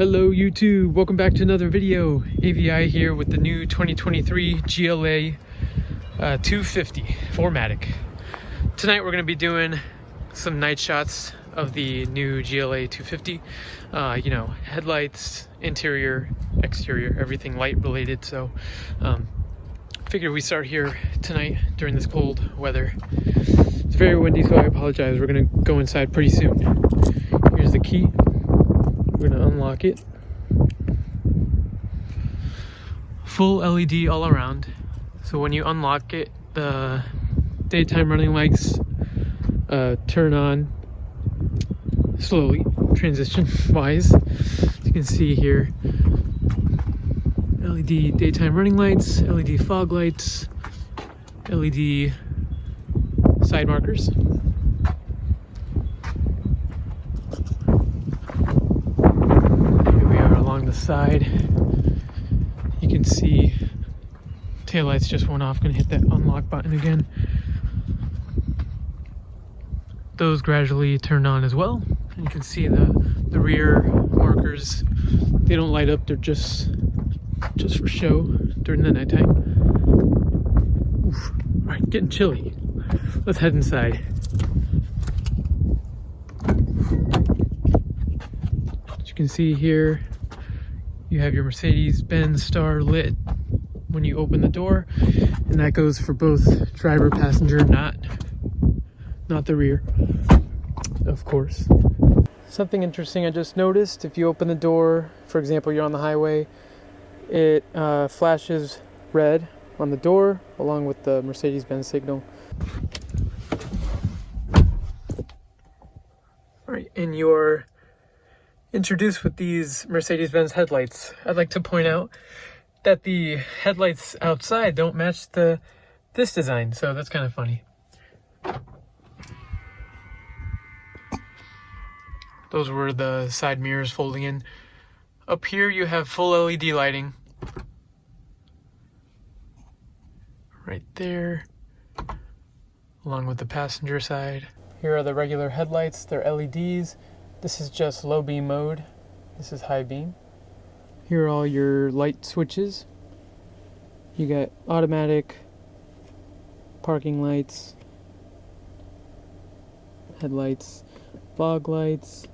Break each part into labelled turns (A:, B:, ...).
A: Hello YouTube, welcome back to another video. AVI here with the new 2023 GLA 250 4MATIC. Tonight we're going to be doing some night shots of the new GLA 250. You know, headlights, interior, exterior, everything light related. So figured we start here tonight during this cold weather. It's very windy, so I apologize. We're going to go inside pretty soon. Here's the key. We're going to unlock it. Full LED all around. So when you unlock it, the daytime running lights turn on slowly, transition wise. As you can see here, LED daytime running lights, LED fog lights, LED side markers. The side, you can see taillights just went off. Gonna hit that unlock button again. Those gradually turned on as well, and you can see the rear markers. They don't light up, they're just for show during the nighttime. Oof. All right, getting chilly. Let's head inside. As you can see here, you have your Mercedes-Benz star lit when you open the door, and that goes for both driver, passenger, not the rear, of course. Something interesting I just noticed, if you open the door, for example, you're on the highway, it flashes red on the door along with the Mercedes-Benz signal. All right, and you're introduced with these Mercedes-Benz headlights. I'd like to point out that the headlights outside don't match this design, so that's kind of funny. Those were the side mirrors folding in. Up here you have full LED lighting. Right there, along with the passenger side. Here are the regular headlights, they're LEDs. This is just low beam mode. This is high beam. Here are all your light switches. You got automatic, parking lights, headlights, fog lights,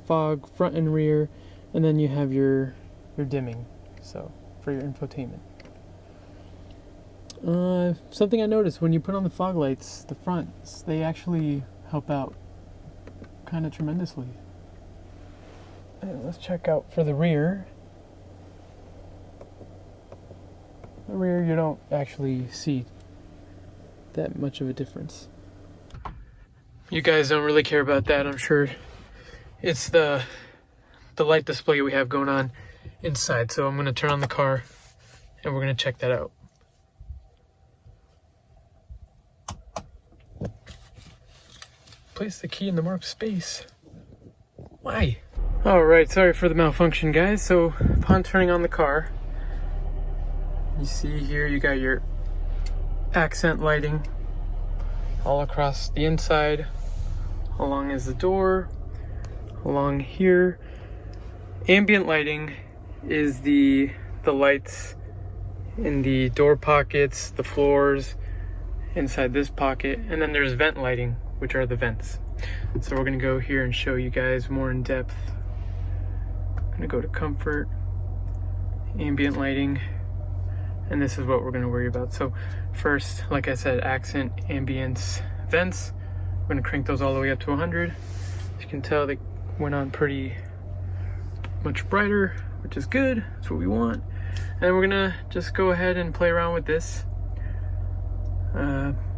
A: fog front and rear, and then you have your dimming, so for your infotainment. Something I noticed when you put on the fog lights, the fronts, they actually help out kind of tremendously. And let's check out for the rear. The rear, you don't actually see that much of a difference. You guys don't really care about that, I'm sure. It's the light display we have going on inside. So I'm going to turn on the car and we're going to check that out. Place the key in the marked space. Why? Alright, sorry for the malfunction, guys. So upon turning on the car, you see here you got your accent lighting all across the inside, along as the door, along here. Ambient lighting is the lights in the door pockets, the floors, inside this pocket, and then there's vent lighting, which are the vents. So we're gonna go here and show you guys more in depth. I'm gonna go to comfort, ambient lighting, and this is what we're gonna worry about. So first, like I said, accent, ambience, vents. I'm gonna crank those all the way up to 100. As you can tell, they went on pretty much brighter, which is good. That's what we want. And we're gonna just go ahead and play around with this.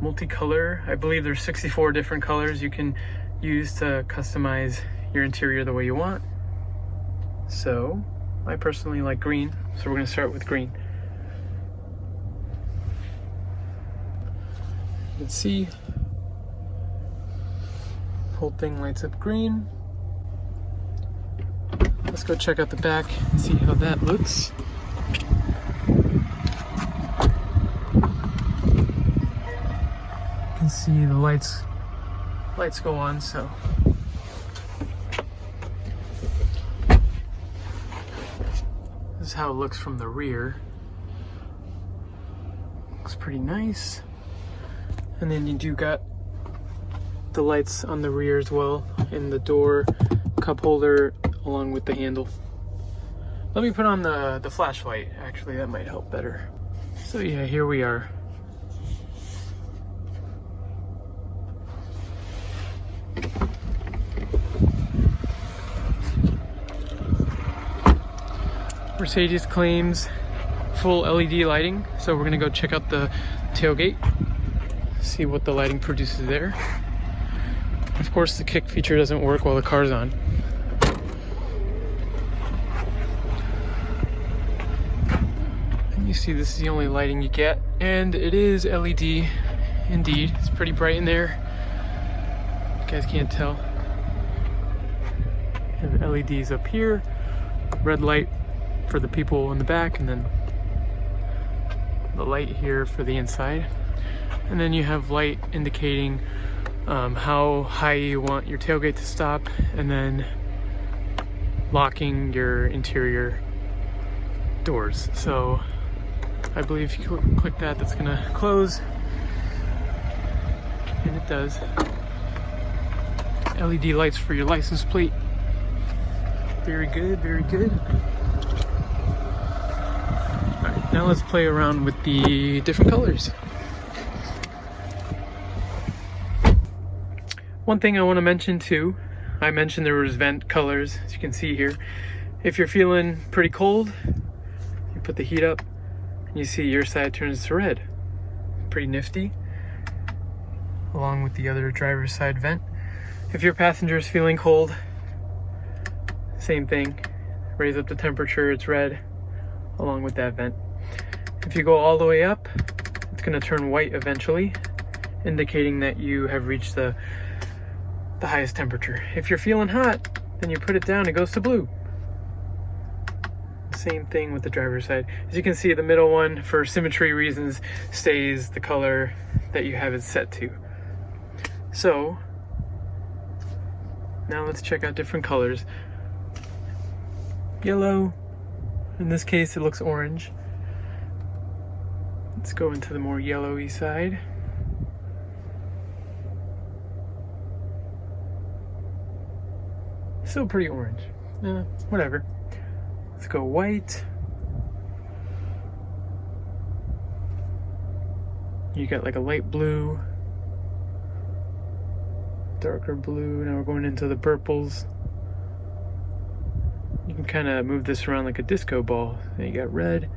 A: Multicolor. I believe there's 64 different colors you can use to customize your interior the way you want. So I personally like green, so we're going to start with green. You can see whole thing lights up green. Let's go check out the back and see how that looks. You can see the lights go on, so how it looks from the rear. Looks pretty nice. And then you do got the lights on the rear as well, in the door, cup holder, along with the handle. Let me put on the flashlight, actually, that might help better. So yeah, here we are. Mercedes claims full LED lighting, so we're gonna go check out the tailgate, see what the lighting produces there. Of course, the kick feature doesn't work while the car's on. And you see this is the only lighting you get, and it is LED indeed. It's pretty bright in there. You guys can't tell. You have LEDs up here, red light for the people in the back, and then the light here for the inside. And then you have light indicating how high you want your tailgate to stop, and then locking your interior doors. So I believe if you click that, that's gonna close, and it does. LED lights for your license plate. Very good, very good. All right, now let's play around with the different colors. One thing I want to mention too, I mentioned there was vent colors, as you can see here. If you're feeling pretty cold, you put the heat up and you see your side turns to red. Pretty nifty. Along with the other driver's side vent. If your passenger is feeling cold, same thing. Raise up the temperature, it's red, along with that vent. If you go all the way up, it's going to turn white eventually, indicating that you have reached the highest temperature. If you're feeling hot, then you put it down, it goes to blue. Same thing with the driver's side. As you can see, the middle one, for symmetry reasons, stays the color that you have it set to. So, now let's check out different colors. Yellow, in this case it looks orange. Let's go into the more yellowy side. Still pretty orange. Whatever. Let's go white. You got like a light blue, darker blue. Now we're going into the purples. You can kind of move this around like a disco ball. Then you got red.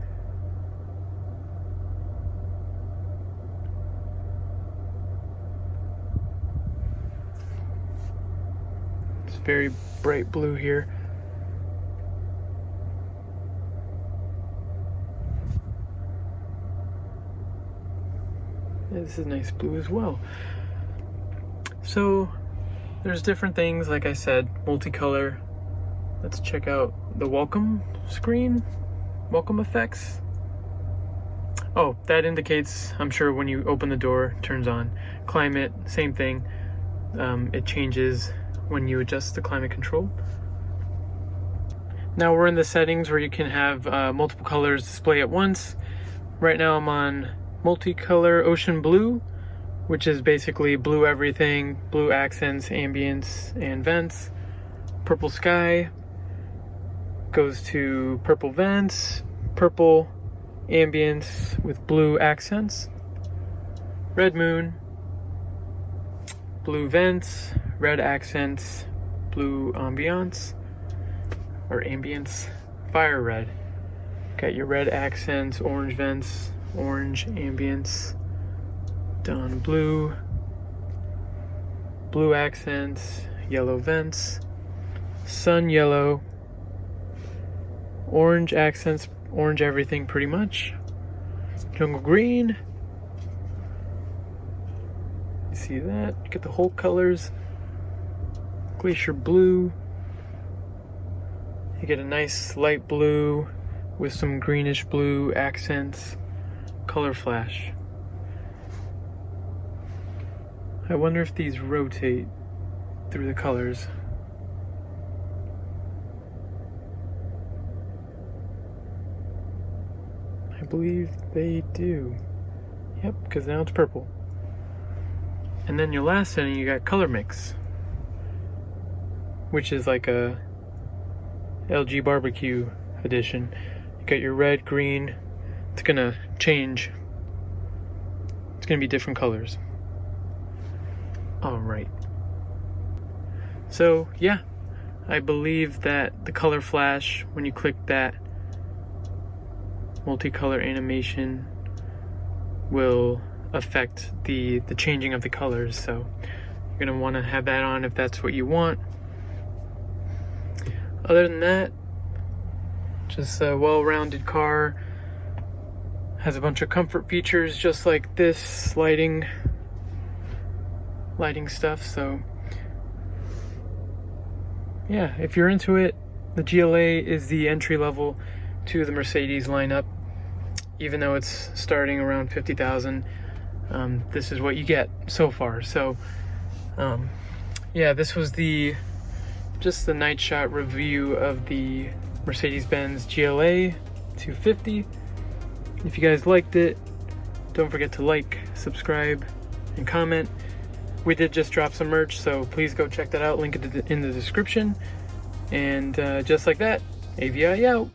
A: It's very bright blue here. Yeah, this is nice blue as well. So there's different things, like I said, multicolor. Let's check out the welcome screen, welcome effects. Oh, that indicates, I'm sure, when you open the door, it turns on. Climate, same thing. It changes when you adjust the climate control. Now we're in the settings where you can have multiple colors display at once. Right now I'm on multicolor ocean blue, which is basically blue everything, blue accents, ambience, and vents. Purple sky goes to purple vents, purple ambience with blue accents. Red moon, blue vents, red accents, blue ambiance, or ambience. Fire red, got your red accents, orange vents, orange ambience. Dawn blue, blue accents, yellow vents. Sun yellow, orange accents, orange everything pretty much. Jungle green, you see that? Get the whole colors. Glacier blue, you get a nice light blue with some greenish blue accents. Color flash. I wonder if these rotate through the colors. believe they do. Yep, because now it's purple. And then your last setting, you got color mix, which is like a LG barbecue edition. You got your red, green. It's gonna change. It's gonna be different colors. All right. So yeah, I believe that the color flash, when you click that multicolor animation, will affect the changing of the colors. So you're gonna want to have that on if that's what you want. Other than that, just a well-rounded car. Has a bunch of comfort features just like this lighting stuff. So yeah, if you're into it, the GLA is the entry level to the Mercedes lineup. Even though it's starting around 50,000, this is what you get so far. So yeah, this was just the night shot review of the Mercedes-Benz GLA 250. If you guys liked it, don't forget to like, subscribe, and comment. We did just drop some merch, so please go check that out. Link it in the description. And just like that, AVI out.